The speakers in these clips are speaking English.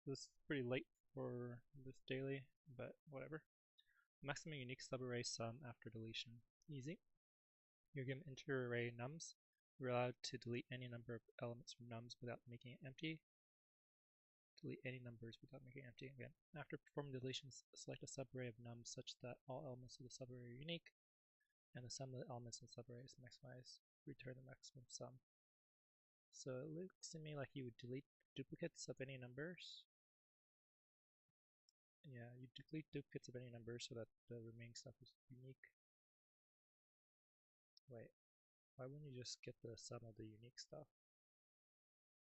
This is pretty late for this daily, but whatever. Maximum unique subarray sum after deletion. Easy. You're given integer array nums. You're allowed to delete any number of elements from nums without making it empty. Delete any numbers without making it empty. Again, after performing deletions, select a subarray of nums such that all elements of the subarray are unique, and the sum of the elements in the subarray is maximized. Return the maximum sum. So it looks to me like you would delete duplicates of any numbers. Yeah, you delete duplicates of any numbers so that the remaining stuff is unique. Wait, why wouldn't you just get the sum of the unique stuff?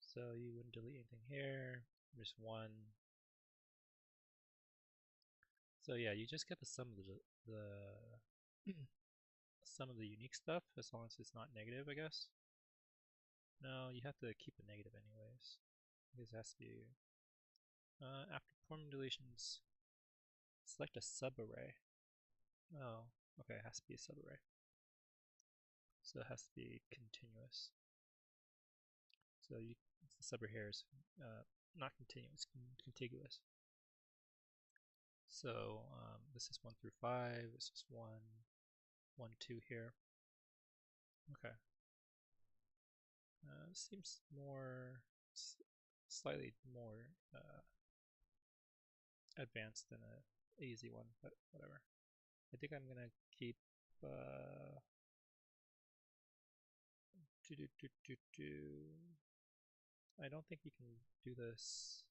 So you wouldn't delete anything here. There's one. So yeah, you just get the sum of the sum of the unique stuff as long as it's not negative, I guess. No, you have to keep it negative anyways. Because it has to be. After performing deletions, select a subarray. Oh, okay, it has to be a subarray. So it has to be continuous. So the subarray here is not continuous, contiguous. So this is 1 through 5. This is 1, 1, 2 here. Okay. Seems slightly more advanced than an easy one, but whatever. I think I'm gonna keep I don't think you can do this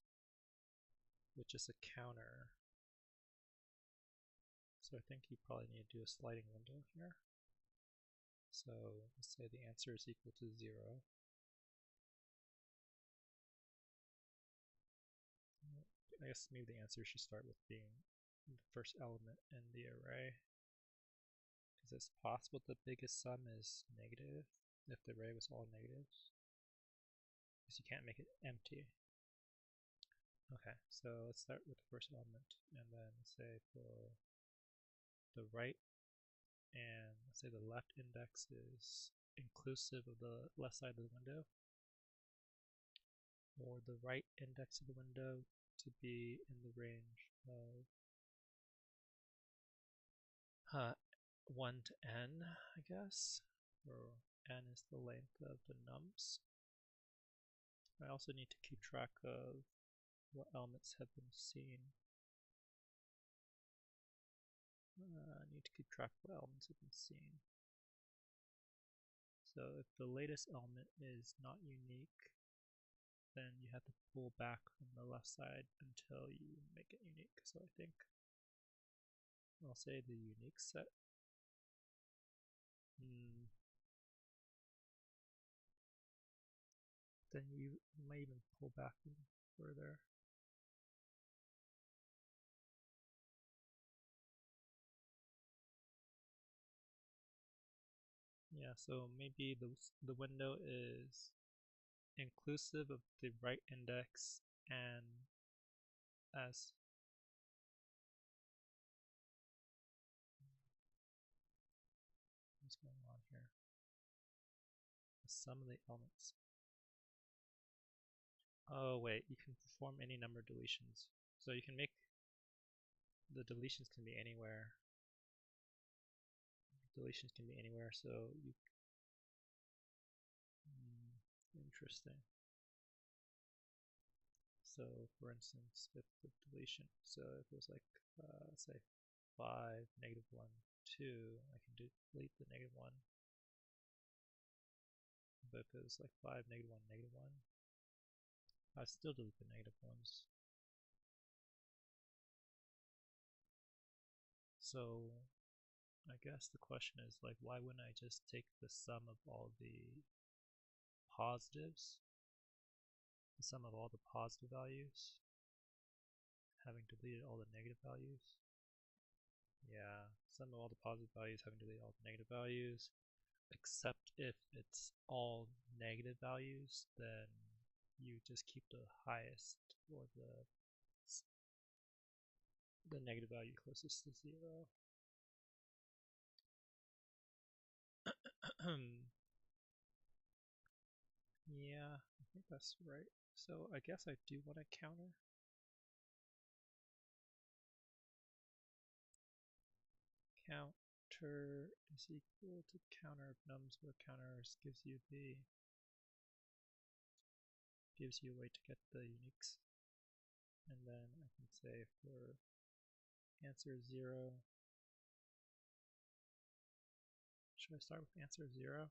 with just a counter. So I think you probably need to do a sliding window here. So let's say the answer is equal to 0. I guess maybe the answer should start with being the first element in the array. Because it's possible the biggest sum is negative if the array was all negatives. Because you can't make it empty. Okay, so let's start with the first element, and then say for the right, and let's say the left index is inclusive of the left side of the window, or the right index of the window to be in the range of 1 to n, I guess, where n is the length of the nums. I also need to keep track of what elements have been seen. I need to keep track of what elements have been seen. So if the latest element is not unique, then you have to pull back from the left side until you make it unique. So I think I'll say the unique set. Then you might even pull back even further. Yeah, so maybe the window is inclusive of the right index and as what's going on here? The sum of the elements. Oh wait, you can perform any number of deletions. So you can make the deletions can be anywhere. Deletions can be anywhere, so you interesting. So for instance, if the deletion, so if it was like say 5, -1, 2, I can delete the -1. But if it was like 5, -1, -1, I'd still delete the negative ones. So I guess the question is like, why wouldn't I just take the sum of all the positives, the sum of all the positive values, having deleted all the negative values? Yeah, sum of all the positive values having deleted all the negative values, except if it's all negative values, then you just keep the highest or the negative value closest to 0. Yeah, I think that's right. So I guess I do want to counter. counter is equal to counter of nums, where counters gives you a way to get the uniques. And then I can say for answer 0, should I start with answer 0?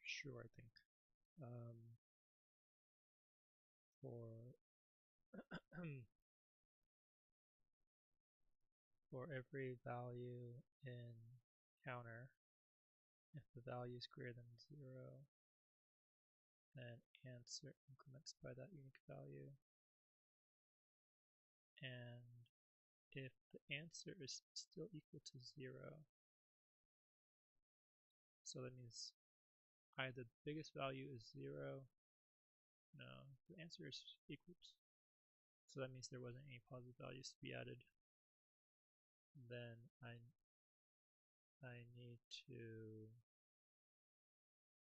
Sure, I think. For every value in counter, if the value is greater than 0, then answer increments by that unique value. And if the answer is still equal to 0, so that means either the biggest value is 0, no, the answer is equal to, so that means there wasn't any positive values to be added. Then I need to,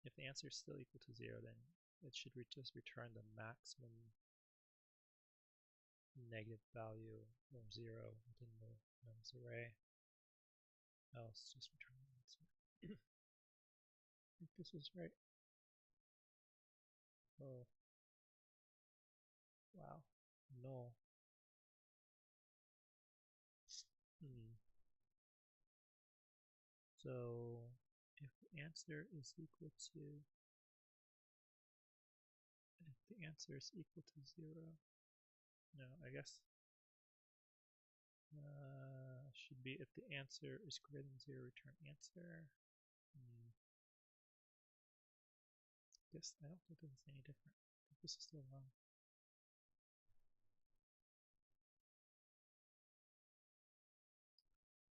if the answer is still equal to 0, then it should just return the maximum negative value from 0 within the nums array, else just return the answer. I think this is right. Oh, wow, no. So if the answer is equal to, no, I guess should be if the answer is greater than 0, return answer. Guess I don't think this is any different. I think this is still wrong.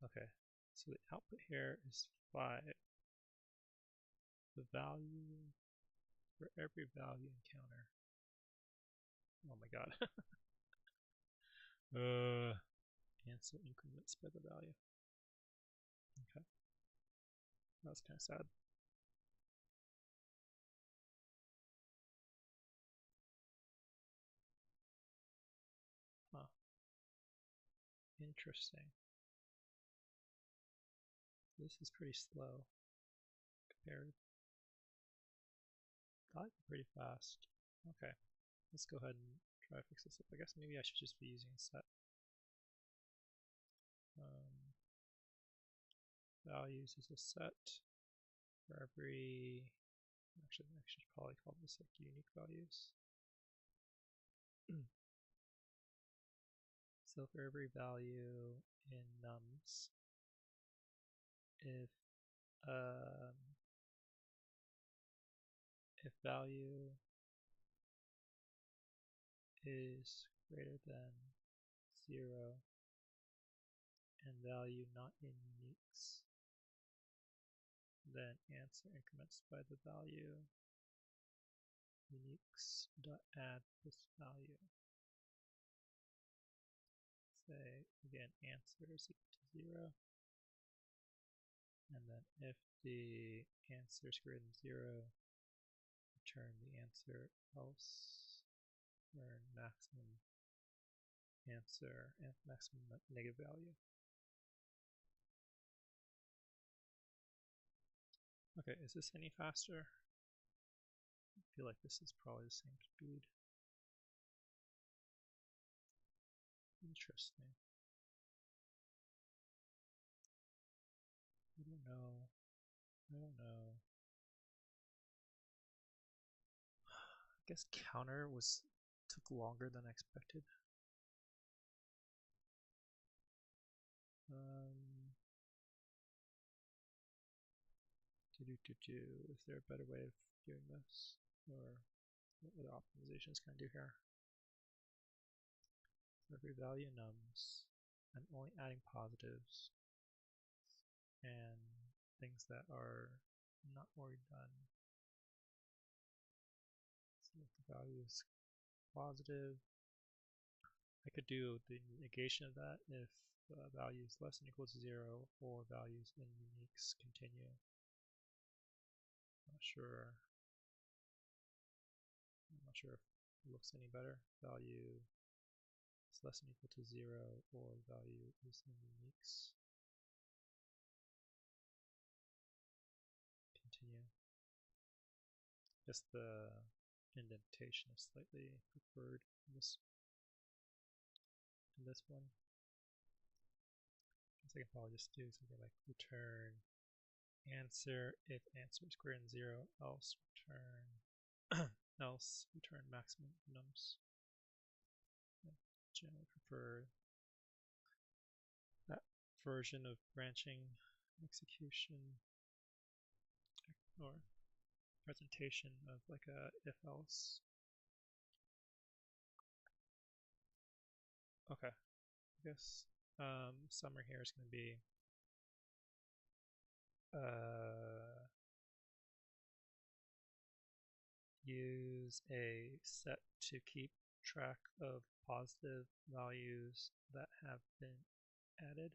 Okay, so the output here is 5. The value for every value in counter. Oh my god. Answer increments by the value. Okay. That's kind of sad. Huh. Interesting. This is pretty slow compared. Thought it'd be pretty fast. Okay. Let's go ahead and try to fix this up. I guess maybe I should just be using set. Values is a set for every, actually I should probably call this like unique values. So for every value in nums, if value is greater than 0 and value not in uniques, then answer increments by the value uniques.add this value. Say again, answer is equal to 0, and then if the answer is greater than 0, return the answer, else return maximum answer and maximum negative value. Okay, is this any faster? I feel like this is probably the same speed. Interesting. I don't know. I guess counter took longer than I expected. Is there a better way of doing this? Or what other optimizations can I do here? For every value nums, I'm only adding positives and things that are not already done. So if the value is positive, I could do the negation of that if value is less than or equal to 0 or values in uniques continue. I'm not sure if it looks any better. Value is less than or equal to 0 or value is in uniques. Continue. Just the indentation is slightly preferred in this one. I can probably just do something like return answer if answer is greater than 0, else return maximum nums. I generally prefer that version of branching execution or presentation of like a if else. Okay, I guess summary here is going to be use a set to keep track of positive values that have been added.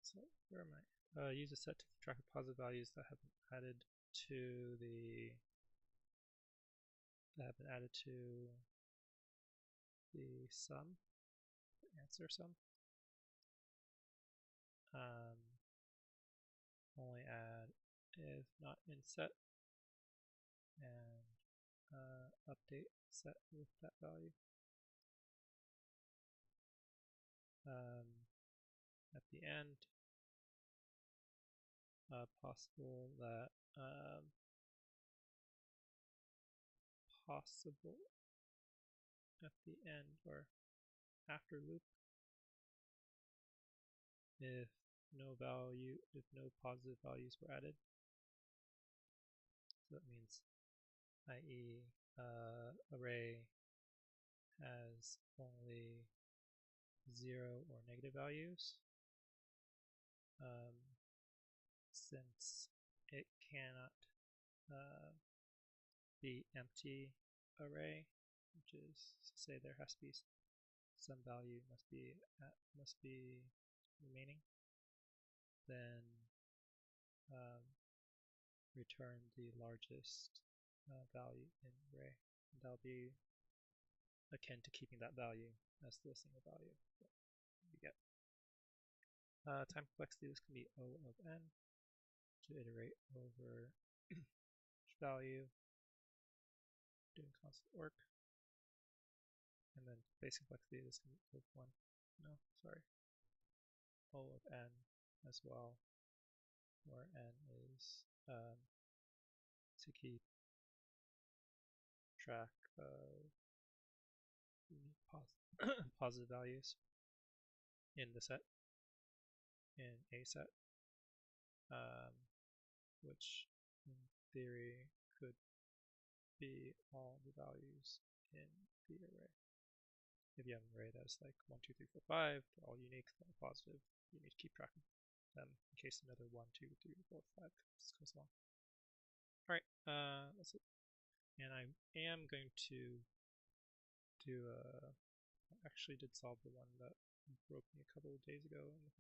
So where am I? Use a set to keep track of positive values that have been added to the sum, the answer sum. Only add if not in set, and update set with that value. At the end, possible at the end or after loop, if no positive values were added. So that means, i.e., array has only 0 or negative values. Since it cannot be empty array, which is to say there has to be some value must be remaining, then return the largest value in array. And that'll be akin to keeping that value as the single value that you get. Time complexity, this can be O of n to iterate over each value, doing constant work. And then basic complexity, this can be O of 1. No, sorry. O of n as well, where n is to keep track of unique positive values in the set, in a set, which in theory could be all the values in the array. If you have an array that's like 1, 2, 3, 4, 5, they're all unique, they're all positive, you need to keep track of them in case another 1, 2, 3, 4, 5 comes along. Alright, that's it. And I am going to do I actually did solve the one that broke me a couple of days ago in the